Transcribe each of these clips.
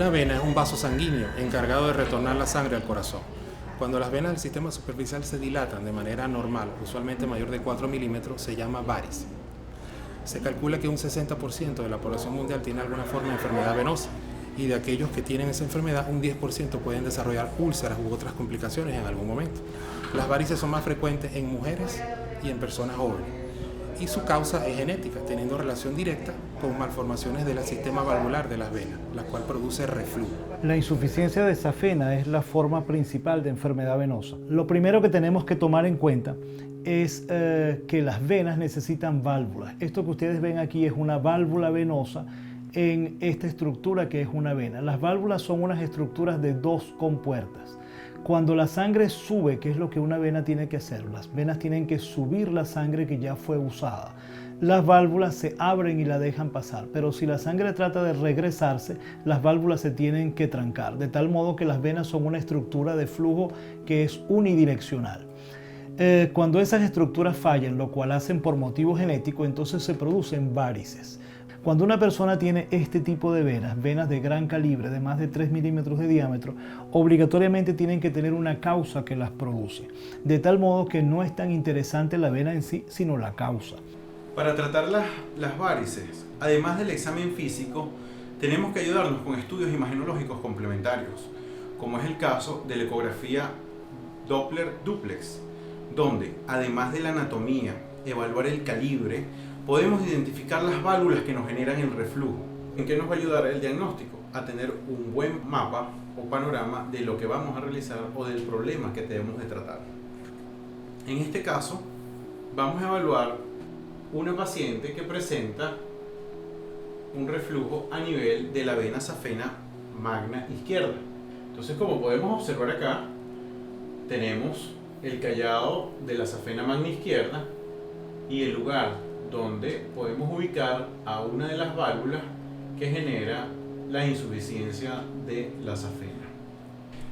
Una vena es un vaso sanguíneo encargado de retornar la sangre al corazón. Cuando las venas del sistema superficial se dilatan de manera anormal, usualmente mayor de 4 milímetros, se llama varice. Se calcula que un 60% de la población mundial tiene alguna forma de enfermedad venosa, y de aquellos que tienen esa enfermedad, un 10% pueden desarrollar úlceras u otras complicaciones en algún momento. Las varices son más frecuentes en mujeres y en personas jóvenes, y su causa es genética, teniendo relación directa con malformaciones del sistema valvular de las venas, la cual produce reflujo. La insuficiencia de safena es la forma principal de enfermedad venosa. Lo primero que tenemos que tomar en cuenta es que las venas necesitan válvulas. Esto que ustedes ven aquí es una válvula venosa en esta estructura que es una vena. Las válvulas son unas estructuras de dos compuertas. Cuando la sangre sube, ¿qué es lo que una vena tiene que hacer? Las venas tienen que subir la sangre que ya fue usada. Las válvulas se abren y la dejan pasar, pero si la sangre trata de regresarse, las válvulas se tienen que trancar, de tal modo que las venas son una estructura de flujo que es unidireccional. Cuando esas estructuras fallan, lo cual hacen por motivo genético, entonces se producen varices. Cuando una persona tiene este tipo de venas de gran calibre, de más de 3 milímetros de diámetro, obligatoriamente tienen que tener una causa que las produce. De tal modo que no es tan interesante la vena en sí, sino la causa. Para tratar las varices, además del examen físico, tenemos que ayudarnos con estudios imagenológicos complementarios, como es el caso de la ecografía Doppler duplex, donde, además de la anatomía, evaluar el calibre, podemos identificar las válvulas que nos generan el reflujo. ¿En qué nos va a ayudar el diagnóstico? A tener un buen mapa o panorama de lo que vamos a realizar o del problema que debemos de tratar. En este caso, vamos a evaluar una paciente que presenta un reflujo a nivel de la vena safena magna izquierda. Entonces, como podemos observar acá, tenemos el callado de la safena magna izquierda y el lugar donde podemos ubicar a una de las válvulas que genera la insuficiencia de la safena.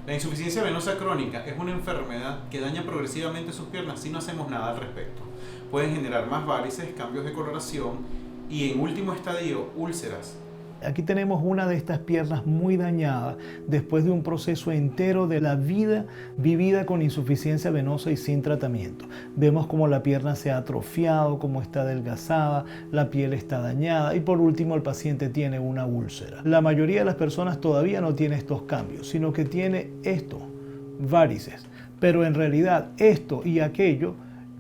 La insuficiencia venosa crónica es una enfermedad que daña progresivamente sus piernas si no hacemos nada al respecto. Pueden generar más varices, cambios de coloración y en último estadio úlceras. Aquí tenemos una de estas piernas muy dañada después de un proceso entero de la vida vivida con insuficiencia venosa y sin tratamiento. Vemos como la pierna se ha atrofiado, como está adelgazada, la piel está dañada y por último el paciente tiene una úlcera. La mayoría de las personas todavía no tiene estos cambios, sino que tiene esto, varices. Pero en realidad esto y aquello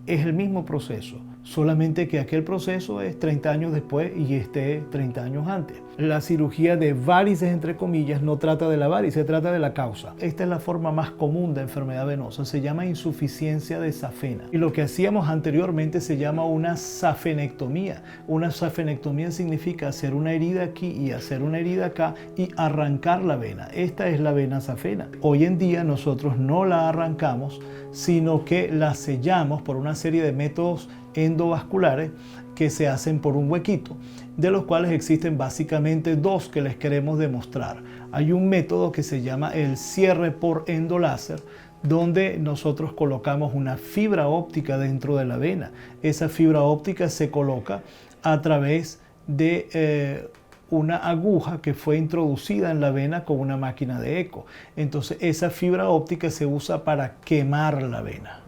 es el mismo proceso. Solamente que aquel proceso es 30 años después y este 30 años antes. La cirugía de varices, entre comillas, no trata de la varice, trata de la causa. Esta es la forma más común de enfermedad venosa, se llama insuficiencia de safena. Y lo que hacíamos anteriormente se llama una safenectomía. Una safenectomía significa hacer una herida aquí y hacer una herida acá y arrancar la vena. Esta es la vena safena. Hoy en día nosotros no la arrancamos, sino que la sellamos por una serie de métodos endovasculares que se hacen por un huequito, de los cuales existen básicamente dos que les queremos demostrar. Hay un método que se llama el cierre por endoláser, donde nosotros colocamos una fibra óptica dentro de la vena. Esa fibra óptica se coloca a través de una aguja que fue introducida en la vena con una máquina de eco. Entonces esa fibra óptica se usa para quemar la vena.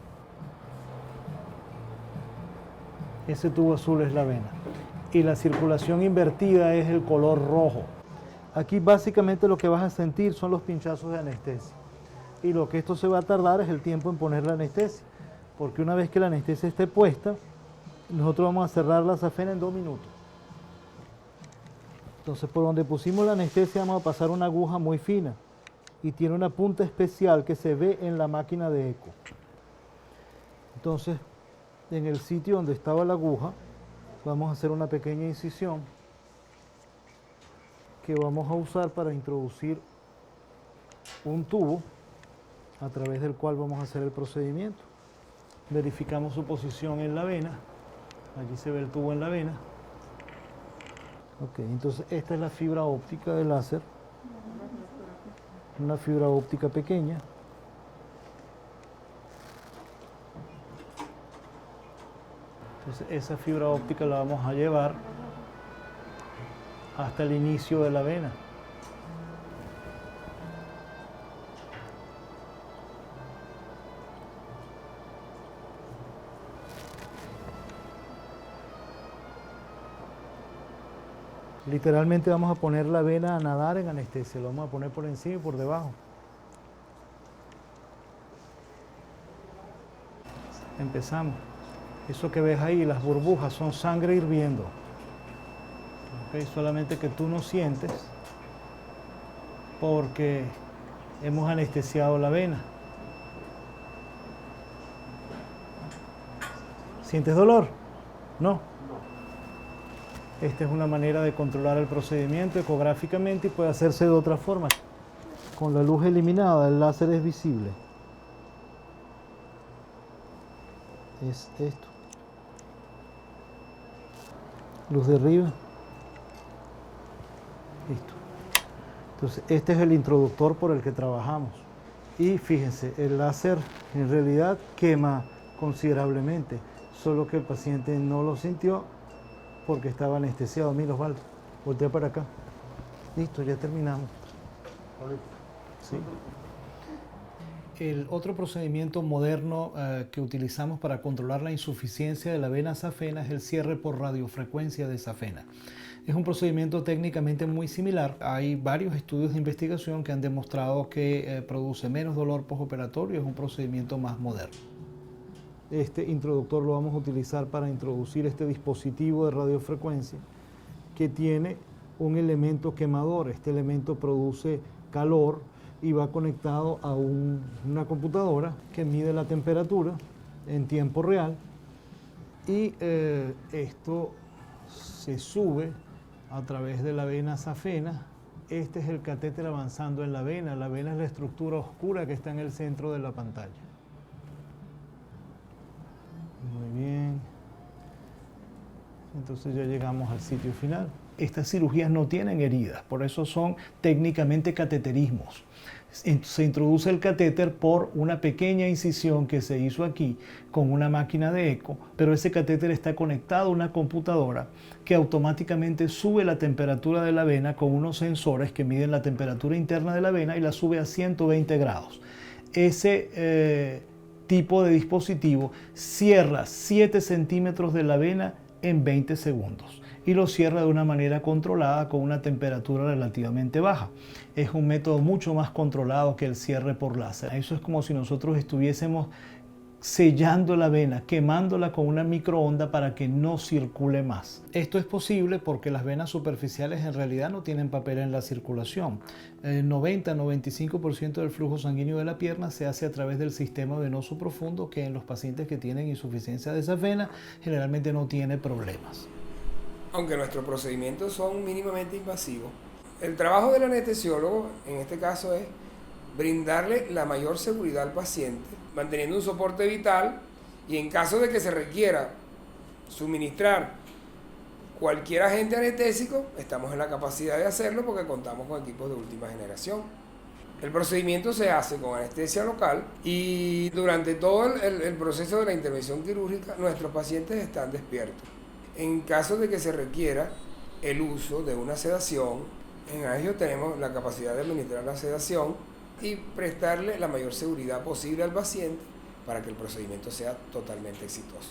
Ese tubo azul es la vena y la circulación invertida es el color rojo. Aquí básicamente lo que vas a sentir son los pinchazos de anestesia y lo que esto se va a tardar es el tiempo en poner la anestesia, porque una vez que la anestesia esté puesta, nosotros vamos a cerrar la safena en 2 minutos. Entonces por donde pusimos la anestesia vamos a pasar una aguja muy fina y tiene una punta especial que se ve en la máquina de eco. Entonces en el sitio donde estaba la aguja vamos a hacer una pequeña incisión que vamos a usar para introducir un tubo a través del cual vamos a hacer el procedimiento. Verificamos su posición en la vena. Aquí se ve el tubo en la vena. Ok, entonces esta es la fibra óptica del láser, una fibra óptica pequeña. Entonces esa fibra óptica la vamos a llevar hasta el inicio de la vena. Literalmente vamos a poner la vena a nadar en anestesia, lo vamos a poner por encima y por debajo. Empezamos. Eso que ves ahí, las burbujas, son sangre hirviendo. ¿Okay? Solamente que tú no sientes porque hemos anestesiado la vena. ¿Sientes dolor? No. Esta es una manera de controlar el procedimiento ecográficamente y puede hacerse de otra forma. Con la luz eliminada, el láser es visible. Es esto. Luz de arriba. Listo. Entonces, este es el introductor por el que trabajamos. Y fíjense, el láser en realidad quema considerablemente, solo que el paciente no lo sintió porque estaba anestesiado. Mira, Osvaldo, voltea para acá. Listo, ya terminamos. Sí. El otro procedimiento moderno que utilizamos para controlar la insuficiencia de la vena safena es el cierre por radiofrecuencia de safena. Es un procedimiento técnicamente muy similar. Hay varios estudios de investigación que han demostrado que produce menos dolor postoperatorio. Es un procedimiento más moderno. Este introductor lo vamos a utilizar para introducir este dispositivo de radiofrecuencia que tiene un elemento quemador. Este elemento produce calor y va conectado a una computadora que mide la temperatura en tiempo real y esto se sube a través de la vena safena. Este es el catéter avanzando en la vena. La vena es la estructura oscura que está en el centro de la pantalla. Muy bien. Entonces ya llegamos al sitio final. Estas cirugías no tienen heridas, por eso son técnicamente cateterismos. Se introduce el catéter por una pequeña incisión que se hizo aquí con una máquina de eco, pero ese catéter está conectado a una computadora que automáticamente sube la temperatura de la vena con unos sensores que miden la temperatura interna de la vena y la sube a 120 grados. Ese tipo de dispositivo cierra 7 centímetros de la vena en 20 segundos y lo cierra de una manera controlada con una temperatura relativamente baja. Es un método mucho más controlado que el cierre por láser. Eso es como si nosotros estuviésemos sellando la vena, quemándola con una microonda para que no circule más. Esto es posible porque las venas superficiales en realidad no tienen papel en la circulación. El 90-95% del flujo sanguíneo de la pierna se hace a través del sistema venoso profundo, que en los pacientes que tienen insuficiencia de esa vena generalmente no tiene problemas. Aunque nuestros procedimientos son mínimamente invasivos, el trabajo del anestesiólogo en este caso es brindarle la mayor seguridad al paciente, manteniendo un soporte vital y en caso de que se requiera suministrar cualquier agente anestésico, estamos en la capacidad de hacerlo porque contamos con equipos de última generación. El procedimiento se hace con anestesia local y durante todo el proceso de la intervención quirúrgica nuestros pacientes están despiertos. En caso de que se requiera el uso de una sedación, en Agio tenemos la capacidad de administrar la sedación y prestarle la mayor seguridad posible al paciente para que el procedimiento sea totalmente exitoso.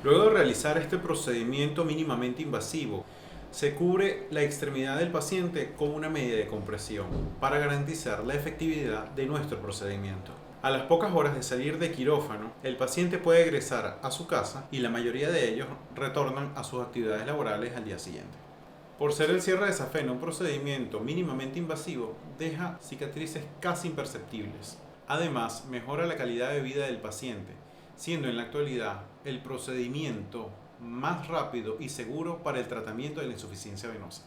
Luego de realizar este procedimiento mínimamente invasivo, se cubre la extremidad del paciente con una medida de compresión para garantizar la efectividad de nuestro procedimiento. A las pocas horas de salir de quirófano, el paciente puede egresar a su casa y la mayoría de ellos retornan a sus actividades laborales al día siguiente. Por ser el cierre de safena un procedimiento mínimamente invasivo, deja cicatrices casi imperceptibles. Además, mejora la calidad de vida del paciente, siendo en la actualidad el procedimiento más rápido y seguro para el tratamiento de la insuficiencia venosa.